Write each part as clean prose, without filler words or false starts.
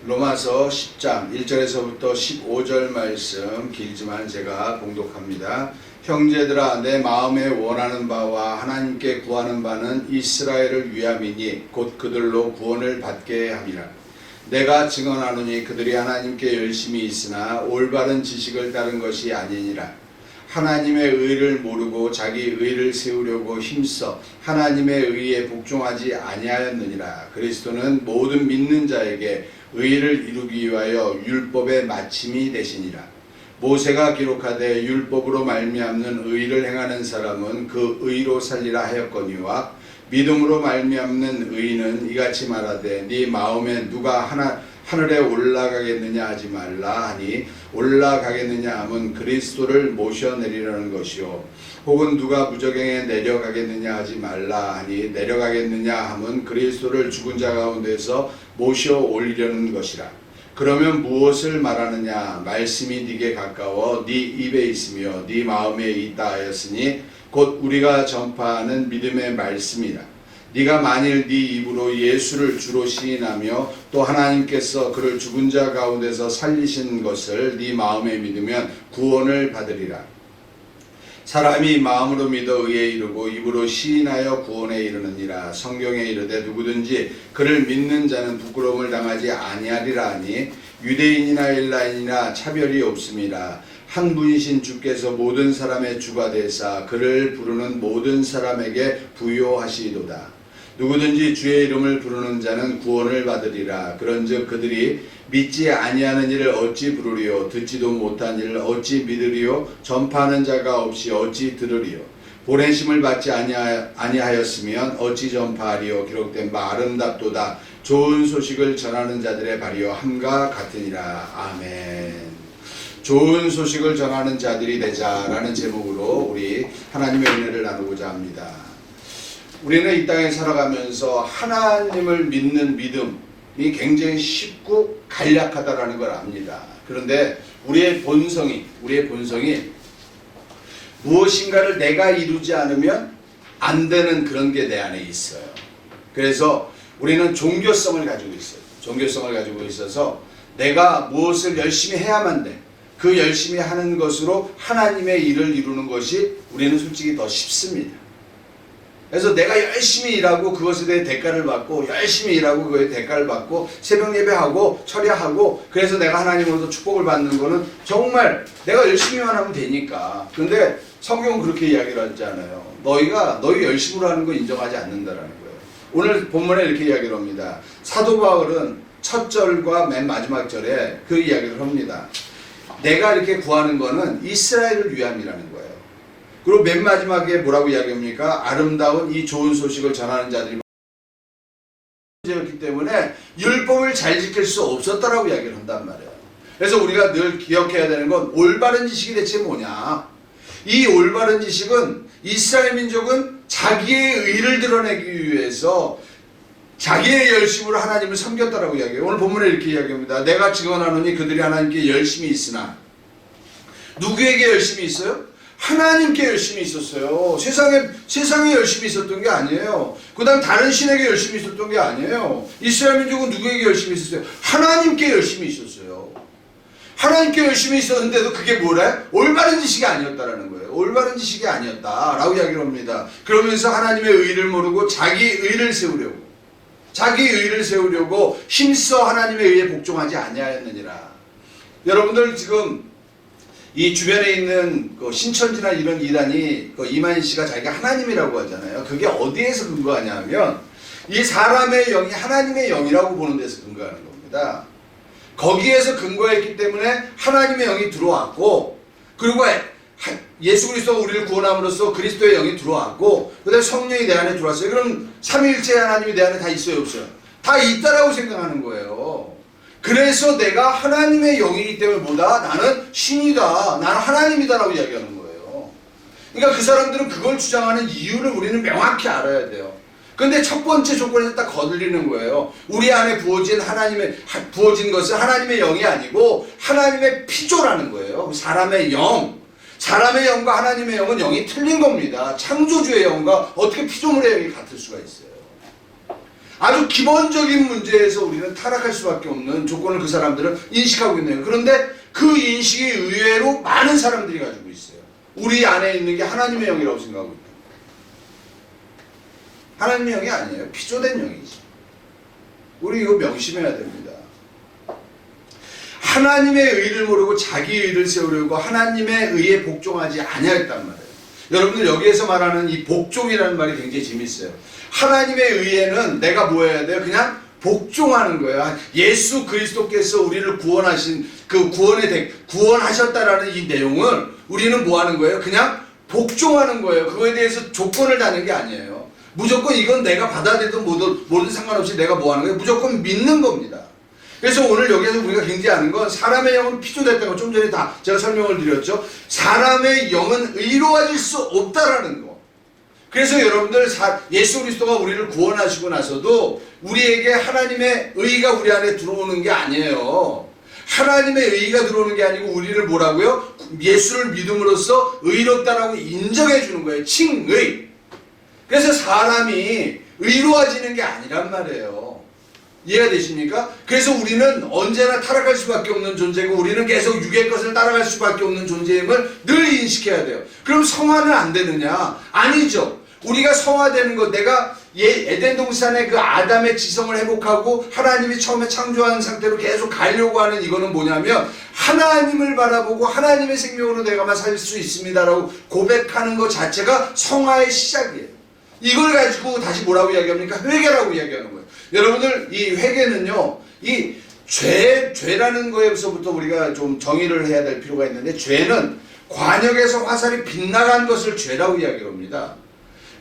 로마서 10장 1절에서부터 15절 말씀 길지만 제가 봉독합니다. 형제들아, 내 마음에 원하는 바와 하나님께 구하는 바는 이스라엘을 위함이니 곧 그들로 구원을 받게 함이라. 내가 증언하노니 그들이 하나님께 열심히 있으나 올바른 지식을 따른 것이 아니니라. 하나님의 의를 모르고 자기 의를 세우려고 힘써 하나님의 의에 복종하지 아니하였느니라. 그리스도는 모든 믿는 자에게 의를 이루기 위하여 율법의 마침이 되시니라. 모세가 기록하되 율법으로 말미암는 의를 행하는 사람은 그 의로 살리라 하였거니와 믿음으로 말미암는 의는 이같이 말하되 네 마음에 누가 하늘에 올라가겠느냐 하지 말라 하니 올라가겠느냐 함은 그리스도를 모셔내리라는 것이요 혹은 누가 무저갱에 내려가겠느냐 하지 말라 하니 내려가겠느냐 함은 그리스도를 죽은 자 가운데서 모셔 올리려는 것이라. 그러면 무엇을 말하느냐? 말씀이 네게 가까워 네 입에 있으며 네 마음에 있다 하였으니 곧 우리가 전파하는 믿음의 말씀이라. 네가 만일 네 입으로 예수를 주로 시인하며 또 하나님께서 그를 죽은 자 가운데서 살리신 것을 네 마음에 믿으면 구원을 받으리라. 사람이 마음으로 믿어 의에 이르고 입으로 시인하여 구원에 이르느니라. 성경에 이르되 누구든지 그를 믿는 자는 부끄러움을 당하지 아니하리라 하니 유대인이나 헬라인이나 차별이 없음이라. 한 분이신 주께서 모든 사람의 주가 되사 그를 부르는 모든 사람에게 부요하시도다. 누구든지 주의 이름을 부르는 자는 구원을 받으리라. 그런즉 그들이 믿지 아니하는 일을 어찌 부르리요? 듣지도 못한 일을 어찌 믿으리요? 전파하는 자가 없이 어찌 들으리요? 보내심을 받지 아니하였으면 어찌 전파하리요? 기록된 바 아름답도다. 좋은 소식을 전하는 자들의 발이요 함과 같으니라. 아멘. 좋은 소식을 전하는 자들이 되자라는 제목으로 우리 하나님의 은혜를 나누고자 합니다. 우리는 이 땅에 살아가면서 하나님을 믿는 믿음이 굉장히 쉽고 간략하다라는 걸 압니다. 그런데 우리의 본성이 무엇인가를 내가 이루지 않으면 안 되는 그런 게 내 안에 있어요. 그래서 우리는 종교성을 가지고 있어요. 종교성을 가지고 있어서 내가 무엇을 열심히 해야만 돼. 그 열심히 하는 것으로 하나님의 일을 이루는 것이 우리는 솔직히 더 쉽습니다. 그래서 내가 열심히 일하고 그것에 대해 대가를 받고 열심히 일하고 그거에 대가를 받고 새벽 예배하고 철야하고 그래서 내가 하나님으로부터 축복을 받는 거는 정말 내가 열심히만 하면 되니까. 그런데 성경은 그렇게 이야기를 하지 않아요. 너희 열심으로 하는 거 인정하지 않는다라는 거예요. 오늘 본문에 이렇게 이야기를 합니다. 사도 바울은 첫 절과 맨 마지막 절에 그 이야기를 합니다. 내가 이렇게 구하는 거는 이스라엘을 위함이라는 거예요. 그리고 맨 마지막에 뭐라고 이야기합니까? 아름다운 이 좋은 소식을 전하는 자들이 였기 때문에 율법을 잘 지킬 수 없었다라고 이야기를 한단 말이에요. 그래서 우리가 늘 기억해야 되는 건 올바른 지식이 대체 뭐냐? 이 올바른 지식은 이스라엘 민족은 자기의 의를 드러내기 위해서 자기의 열심으로 하나님을 섬겼다라고 이야기해요. 오늘 본문에 이렇게 이야기합니다. 내가 증언하노니 그들이 하나님께 열심히 있으나 누구에게 열심히 있어요? 하나님께 열심히 있었어요. 세상에 열심히 있었던 게 아니에요. 그 다음 다른 신에게 열심히 있었던 게 아니에요. 이스라엘 민족은 누구에게 열심히 있었어요? 하나님께 열심히 있었어요. 하나님께 열심히 있었는데도 그게 뭐래? 올바른 지식이 아니었다라는 거예요. 올바른 지식이 아니었다라고 이야기를 합니다. 그러면서 하나님의 의를 모르고 자기 의를 세우려고 힘써 하나님의 의에 복종하지 아니하였느니라. 여러분들 지금 이 주변에 있는 그 신천지나 이런 이단이 그 이만희 씨가 자기가 하나님이라고 하잖아요. 그게 어디에서 근거하냐면 이 사람의 영이 하나님의 영이라고 보는 데서 근거하는 겁니다. 거기에서 근거했기 때문에 하나님의 영이 들어왔고 그리고 예수 그리스도가 우리를 구원함으로써 그리스도의 영이 들어왔고 그 다음에 성령이 내 안에 들어왔어요. 그럼 삼위일체 하나님이 내 안에 다 있어요 없어요? 다 있다라고 생각하는 거예요. 그래서 내가 하나님의 영이기 때문에 뭐다? 나는 신이다. 나는 하나님이다라고 이야기하는 거예요. 그러니까 그 사람들은 그걸 주장하는 이유를 우리는 명확히 알아야 돼요. 근데 첫 번째 조건에서 딱 거들리는 거예요. 우리 안에 부어진 것은 하나님의 영이 아니고 하나님의 피조라는 거예요. 사람의 영과 하나님의 영은 영이 틀린 겁니다. 창조주의 영과 어떻게 피조물의 영이 같을 수가 있어요. 아주 기본적인 문제에서 우리는 타락할 수밖에 없는 조건을 그 사람들은 인식하고 있네요. 그런데 그 인식이 의외로 많은 사람들이 가지고 있어요. 우리 안에 있는 게 하나님의 영이라고 생각하고 있다. 하나님의 영이 아니에요. 피조된 영이지. 우리 이거 명심해야 됩니다. 하나님의 의를 모르고 자기 의를 세우려고 하나님의 의에 복종하지 아니하였단 말이에요. 여러분들 여기에서 말하는 이 복종이라는 말이 굉장히 재밌어요. 하나님의 의에는 내가 뭐 해야 돼요? 그냥 복종하는 거예요. 예수 그리스도께서 우리를 구원하신 그 구원하셨다라는 이 내용을 우리는 뭐 하는 거예요? 그냥 복종하는 거예요. 그거에 대해서 조건을 다는 게 아니에요. 무조건 이건 내가 받아들이든 뭐든 상관없이 내가 뭐 하는 거예요? 무조건 믿는 겁니다. 그래서 오늘 여기에서 우리가 굉장히 아는 건 사람의 영은 피조됐다는 거 좀 전에 다 제가 설명을 드렸죠. 사람의 영은 의로워질 수 없다라는 거. 그래서 여러분들 예수 그리스도가 우리를 구원하시고 나서도 우리에게 하나님의 의가 우리 안에 들어오는 게 아니에요. 하나님의 의가 들어오는 게 아니고 우리를 뭐라고요? 예수를 믿음으로써 의롭다라고 인정해 주는 거예요. 칭의. 그래서 사람이 의로워지는 게 아니란 말이에요. 이해가 되십니까? 그래서 우리는 언제나 타락할 수밖에 없는 존재고 우리는 계속 육의 것을 따라갈 수밖에 없는 존재임을 늘 인식해야 돼요. 그럼 성화는 안 되느냐? 아니죠. 우리가 성화되는 것, 내가 에덴 동산의 그 아담의 지성을 회복하고 하나님이 처음에 창조한 상태로 계속 가려고 하는 이거는 뭐냐면 하나님을 바라보고 하나님의 생명으로 내가만 살 수 있습니다라고 고백하는 것 자체가 성화의 시작이에요. 이걸 가지고 다시 뭐라고 이야기합니까? 회개라고 이야기하는 거예요. 여러분들 이 회개는요, 이 죄라는 거에서부터 우리가 좀 정의를 해야 될 필요가 있는데, 죄는 관역에서 화살이 빗나간 것을 죄라고 이야기합니다.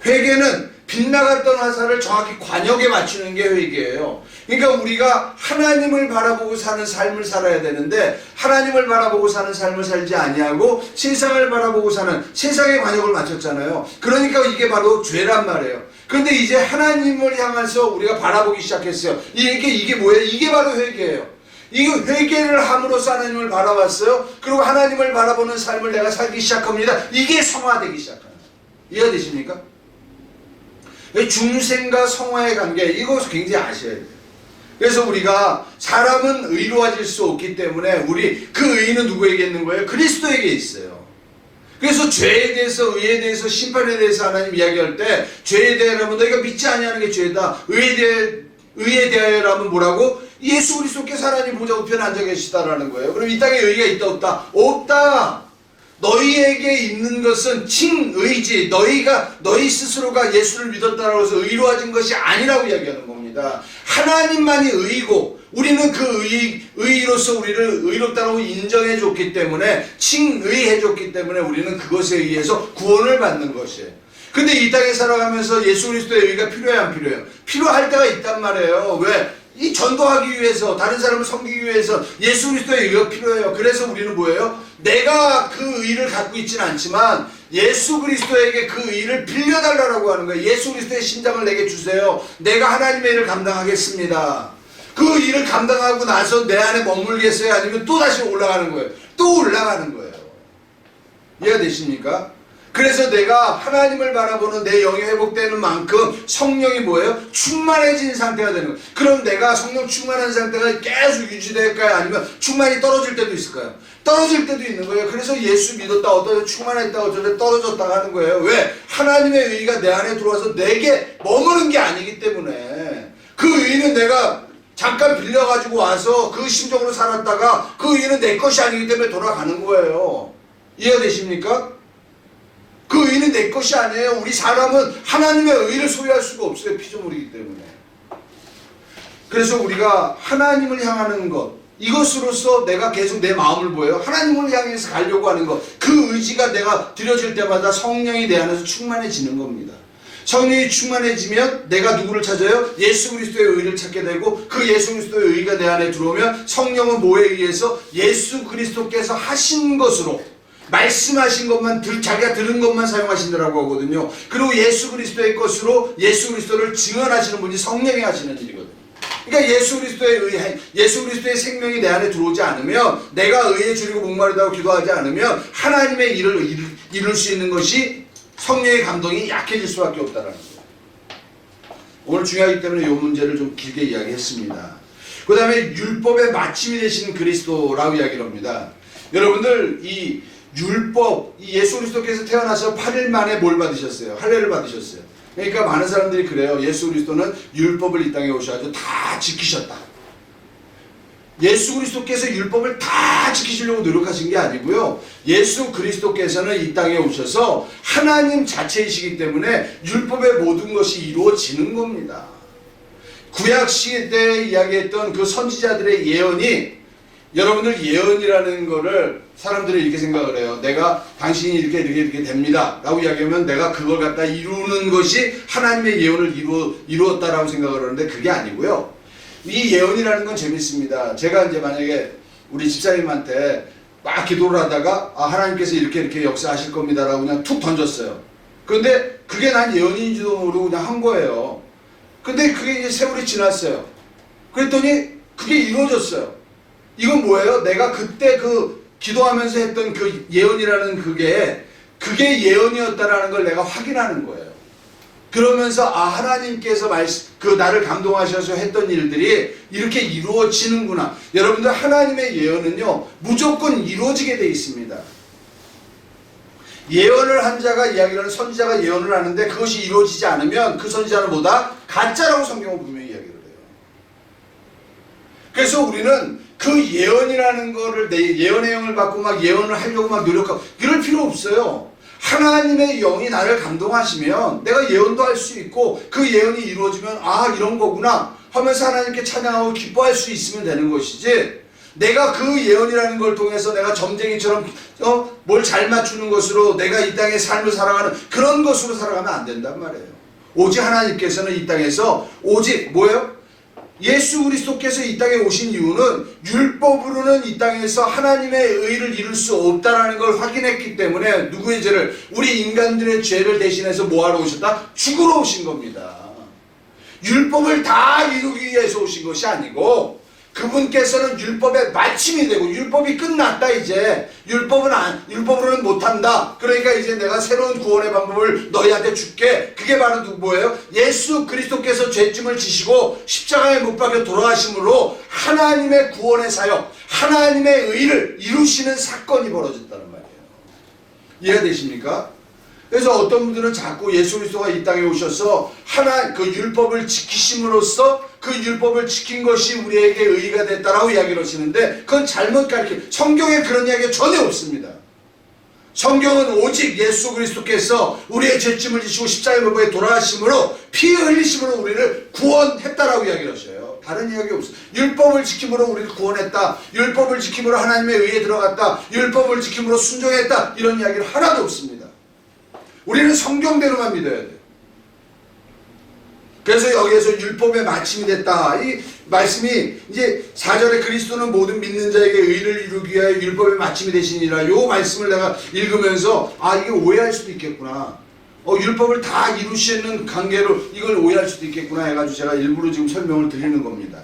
회개는 빗나갔던 화살을 정확히 관역에 맞추는 게 회개예요. 그러니까 우리가 하나님을 바라보고 사는 삶을 살아야 되는데 하나님을 바라보고 사는 삶을 살지 아니하고 세상을 바라보고 사는 세상의 관역을 맞췄잖아요. 그러니까 이게 바로 죄란 말이에요. 그런데 이제 하나님을 향해서 우리가 바라보기 시작했어요. 이게 뭐예요? 이게 바로 회개예요. 이거 회개를 함으로써 하나님을 바라봤어요. 그리고 하나님을 바라보는 삶을 내가 살기 시작합니다. 이게 성화되기 시작하는 거예요. 이해가 되십니까? 중생과 성화의 관계, 이것을 굉장히 아셔야 돼요. 그래서 우리가 사람은 의로워질 수 없기 때문에 그 의는 누구에게 있는 거예요? 그리스도에게 있어요. 그래서 죄에 대해서, 의에 대해서, 심판에 대해서 하나님 이야기할 때 죄에 대하여라면 너희가 믿지 아니하는 게 죄다. 의에 대하여라면 뭐라고? 예수 그리스도께서 하나님 보좌 우편에 앉아 계시다라는 거예요. 그럼 이 땅에 의가 있다 없다? 없다. 너희에게 있는 것은 칭의지, 너희 스스로가 예수를 믿었다라고 해서 의로워진 것이 아니라고 이야기하는 겁니다. 하나님만이 의이고 우리는 그 의로서 우리를 의롭다라고 인정해 줬기 때문에, 칭의해 줬기 때문에 우리는 그것에 의해서 구원을 받는 것이에요. 근데 이 땅에 살아가면서 예수 그리스도의 의가 필요해요, 안 필요해요? 필요할 때가 있단 말이에요. 왜? 이 전도하기 위해서, 다른 사람을 섬기기 위해서 예수 그리스도의 의가 필요해요. 그래서 우리는 뭐예요? 내가 그 의를 갖고 있지는 않지만 예수 그리스도에게 그 의를 빌려달라고 하는 거예요. 예수 그리스도의 심장을 내게 주세요. 내가 하나님의 일을 감당하겠습니다. 그 일을 감당하고 나서 내 안에 머물겠어요? 아니면 또 다시 올라가는 거예요? 또 올라가는 거예요. 이해가 되십니까? 그래서 내가 하나님을 바라보는 내 영이 회복되는 만큼 성령이 뭐예요? 충만해진 상태가 되는 거예요. 그럼 내가 성령 충만한 상태가 계속 유지될까요? 아니면 충만이 떨어질 때도 있을까요? 떨어질 때도 있는 거예요. 그래서 예수 믿었다 어떤 충만했다 어떤 때 떨어졌다 하는 거예요. 왜? 하나님의 의가 내 안에 들어와서 내게 머무는 게 아니기 때문에. 그 의는 내가 잠깐 빌려가지고 와서 그 심정으로 살았다가 그 의는 내 것이 아니기 때문에 돌아가는 거예요. 이해가 되십니까? 그 의는 내 것이 아니에요. 우리 사람은 하나님의 의를 소유할 수가 없어요. 피조물이기 때문에. 그래서 우리가 하나님을 향하는 것, 이것으로서 내가 계속 내 마음을 보여요. 하나님을 향해서 가려고 하는 것, 그 의지가 내가 드려질 때마다 성령이 내 안에서 충만해지는 겁니다. 성령이 충만해지면 내가 누구를 찾아요? 예수 그리스도의 의를 찾게 되고, 그 예수 그리스도의 의가 내 안에 들어오면 성령은 뭐에 의해서? 예수 그리스도께서 하신 것으로, 말씀하신 것만 자기가 들은 것만 사용하신다라고 하거든요. 그리고 예수 그리스도의 것으로 예수 그리스도를 증언하시는 분이 성령이 하시는 일이거든요. 그러니까 예수 그리스도의 생명이 내 안에 들어오지 않으면, 내가 의에 줄이고 목마르다고 기도하지 않으면 하나님의 일을 이룰 수 있는 것이 성령의 감동이 약해질 수밖에 없다라는 거예요. 오늘 중요하기 때문에 이 문제를 좀 길게 이야기했습니다. 그 다음에 율법의 마침이 되신 그리스도라고 이야기를 합니다. 여러분들 이 율법, 이 예수 그리스도께서 태어나서 8일 만에 뭘 받으셨어요? 할례를 받으셨어요. 그러니까 많은 사람들이 그래요. 예수 그리스도는 율법을 이 땅에 오셔가지고 다 지키셨다. 예수 그리스도께서 율법을 다 지키시려고 노력하신 게 아니고요. 예수 그리스도께서는 이 땅에 오셔서 하나님 자체이시기 때문에 율법의 모든 것이 이루어지는 겁니다. 구약 시대에 이야기했던 그 선지자들의 예언이, 여러분들 예언이라는 거를 사람들이 이렇게 생각을 해요. 내가 당신이 이렇게 됩니다 라고 이야기하면 내가 그걸 갖다 이루는 것이 하나님의 예언을 이루었다라고 생각을 하는데 그게 아니고요. 이 예언이라는 건 재밌습니다. 제가 이제 만약에 우리 집사님한테 막 기도를 하다가 하나님께서 이렇게 역사하실 겁니다 라고 그냥 툭 던졌어요. 그런데 그게 난 예언인지도 모르고 그냥 한 거예요. 근데 그게 이제 세월이 지났어요. 그랬더니 그게 이루어졌어요. 이건 뭐예요? 내가 그때 그 기도하면서 했던 그 예언이라는 그게 예언이었다라는 걸 내가 확인하는 거예요. 그러면서 하나님께서 나를 감동하셔서 했던 일들이 이렇게 이루어지는구나. 여러분들 하나님의 예언은요 무조건 이루어지게 되어 있습니다. 예언을 한 자가 이야기를 하는 선지자가 예언을 하는데 그것이 이루어지지 않으면 그 선지자는 뭐다? 가짜라고 성경은 분명히 이야기를 해요. 그래서 우리는 그 예언이라는 거를 내 예언의 영을 받고 막 예언을 하려고 막 노력하고 이럴 필요 없어요. 하나님의 영이 나를 감동하시면 내가 예언도 할 수 있고 그 예언이 이루어지면 이런 거구나 하면서 하나님께 찬양하고 기뻐할 수 있으면 되는 것이지, 내가 그 예언이라는 걸 통해서 내가 점쟁이처럼 뭘 잘 맞추는 것으로 내가 이 땅의 삶을 살아가는 그런 것으로 살아가면 안 된단 말이에요. 오직 하나님께서는 이 땅에서 오직 뭐예요? 예수 그리스도께서 이 땅에 오신 이유는 율법으로는 이 땅에서 하나님의 의를 이룰 수 없다는 걸 확인했기 때문에 누구의 죄를? 우리 인간들의 죄를 대신해서 뭐하러 오셨다? 죽으러 오신 겁니다. 율법을 다 이루기 위해서 오신 것이 아니고 그분께서는 율법의 마침이 되고 율법이 끝났다 이제. 율법으로는 못한다. 그러니까 이제 내가 새로운 구원의 방법을 너희한테 줄게. 그게 바로 뭐예요? 예수 그리스도께서 죄짐을 지시고 십자가에 못 박혀 돌아가심으로 하나님의 구원의 사역, 하나님의 의를 이루시는 사건이 벌어졌다는 말이에요. 이해가 되십니까? 그래서 어떤 분들은 자꾸 예수 그리스도가 이 땅에 오셔서 그 율법을 지키심으로써 그 율법을 지킨 것이 우리에게 의의가 됐다라고 이야기를 하시는데 그건 잘못 가르쳐요. 성경에 그런 이야기가 전혀 없습니다. 성경은 오직 예수 그리스도께서 우리의 죄짐을 지시고 십자가에 못 박혀 돌아가심으로 피 흘리심으로 우리를 구원했다라고 이야기를 하셔요. 다른 이야기 없어요. 율법을 지킴으로 우리를 구원했다, 율법을 지킴으로 하나님의 의에 들어갔다, 율법을 지킴으로 순종했다, 이런 이야기는 하나도 없습니다. 우리는 성경대로만 믿어야 돼요. 그래서 여기에서 율법의 마침이 됐다. 이 말씀이 이제 4절에 그리스도는 모든 믿는 자에게 의를 이루기 위하여 율법의 마침이 되시니라. 이 말씀을 내가 읽으면서 이게 오해할 수도 있겠구나. 율법을 다 이루시는 관계로 이걸 오해할 수도 있겠구나 해가지고 제가 일부러 지금 설명을 드리는 겁니다.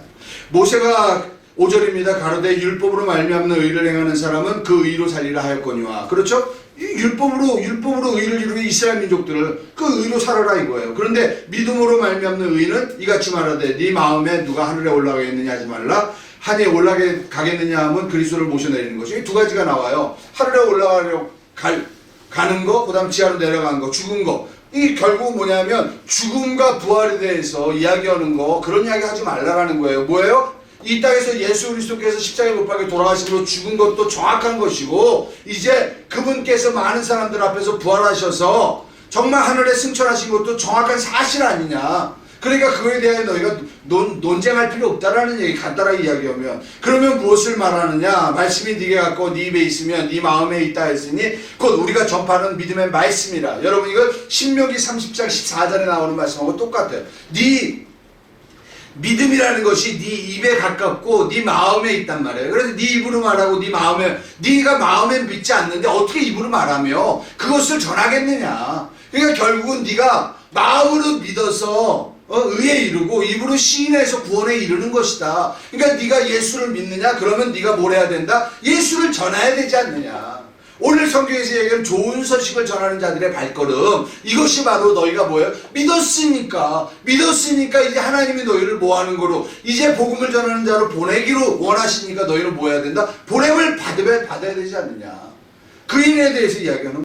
모세가 5절입니다. 가로되 율법으로 말미암는 의를 행하는 사람은 그 의로 살리라 하였거니와. 그렇죠? 율법으로 의를 이루게 이스라엘 민족들을 그 의로 살아라 이거예요. 그런데 믿음으로 말미암는 의는 이같이 말하되 네 마음에 누가 하늘에 올라가겠느냐 하지 말라. 하늘에 올라가겠느냐 하면 그리스도를 모셔내리는 것이 이 두 가지가 나와요. 하늘에 올라가려고 가는 거, 그 다음 지하로 내려가는 거, 죽은 거. 이 결국 뭐냐면 죽음과 부활에 대해서 이야기하는 거, 그런 이야기 하지 말라라는 거예요. 뭐예요? 이 땅에서 예수 그리스도께서 십자가에 못 박혀 돌아가심으로 죽은 것도 정확한 것이고 이제 그분께서 많은 사람들 앞에서 부활하셔서 정말 하늘에 승천하신 것도 정확한 사실 아니냐. 그러니까 그거에 대해 너희가 논쟁할 필요 없다라는 얘기, 간단하게 이야기하면. 그러면 무엇을 말하느냐? 말씀이 네게 갖고 네 입에 있으면 네 마음에 있다 했으니 곧 우리가 전파하는 믿음의 말씀이라. 여러분 이거 신명기 30장 14절에 나오는 말씀하고 똑같아요. 네 믿음이라는 것이 네 입에 가깝고 네 마음에 있단 말이에요. 그래서 네 입으로 말하고 네 마음에, 네가 마음에 믿지 않는데 어떻게 입으로 말하며 그것을 전하겠느냐. 그러니까 결국은 네가 마음으로 믿어서 의에 이르고 입으로 시인해서 구원에 이르는 것이다. 그러니까 네가 예수를 믿느냐? 그러면 네가 뭘 해야 된다? 예수를 전해야 되지 않느냐. 오늘 성경에서 얘기하는 좋은 소식을 전하는 자들의 발걸음, 이것이 바로 너희가 뭐예요? 믿었으니까 이제 하나님이 너희를 뭐하는 거로, 이제 복음을 전하는 자로 보내기로 원하시니까 너희는 뭐 해야 된다? 보냄을 받아야 되지 않느냐. 그 일에 대해서 이야기하는,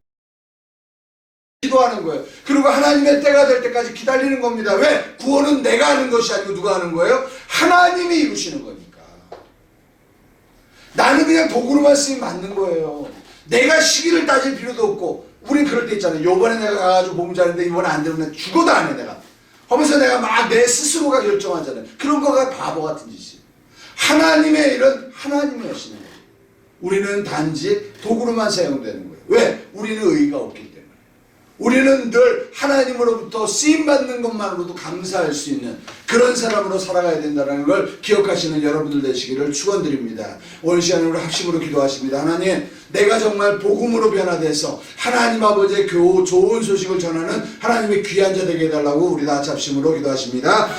기도하는 거예요. 그리고 하나님의 때가 될 때까지 기다리는 겁니다. 왜? 구원은 내가 하는 것이 아니고 누가 하는 거예요? 하나님이 이루시는 거니까. 나는 그냥 도구로만 쓰면 맞는 거예요. 내가 시기를 따질 필요도 없고. 우린 그럴 때 있잖아요. 요번에 내가 가가지고 몸 자는데 이번에 안 되면 죽어도 안 해 내가 하면서 내가 막 내 스스로가 결정하잖아요. 그런 거가 바보 같은 짓이에요. 하나님의 일은 하나님이 하시는 거예요. 우리는 단지 도구로만 사용되는 거예요. 왜? 우리는 의의가 없기 때문에. 우리는 늘 하나님으로부터 쓰임받는 것만으로도 감사할 수 있는 그런 사람으로 살아가야 된다는 걸 기억하시는 여러분들 되시기를 축원드립니다. 오늘 시간에 우리 합심으로 기도하십니다. 하나님, 내가 정말 복음으로 변화돼서 하나님 아버지의 좋은 소식을 전하는 하나님의 귀한 자 되게 해달라고 우리 다 합심으로 기도하십니다.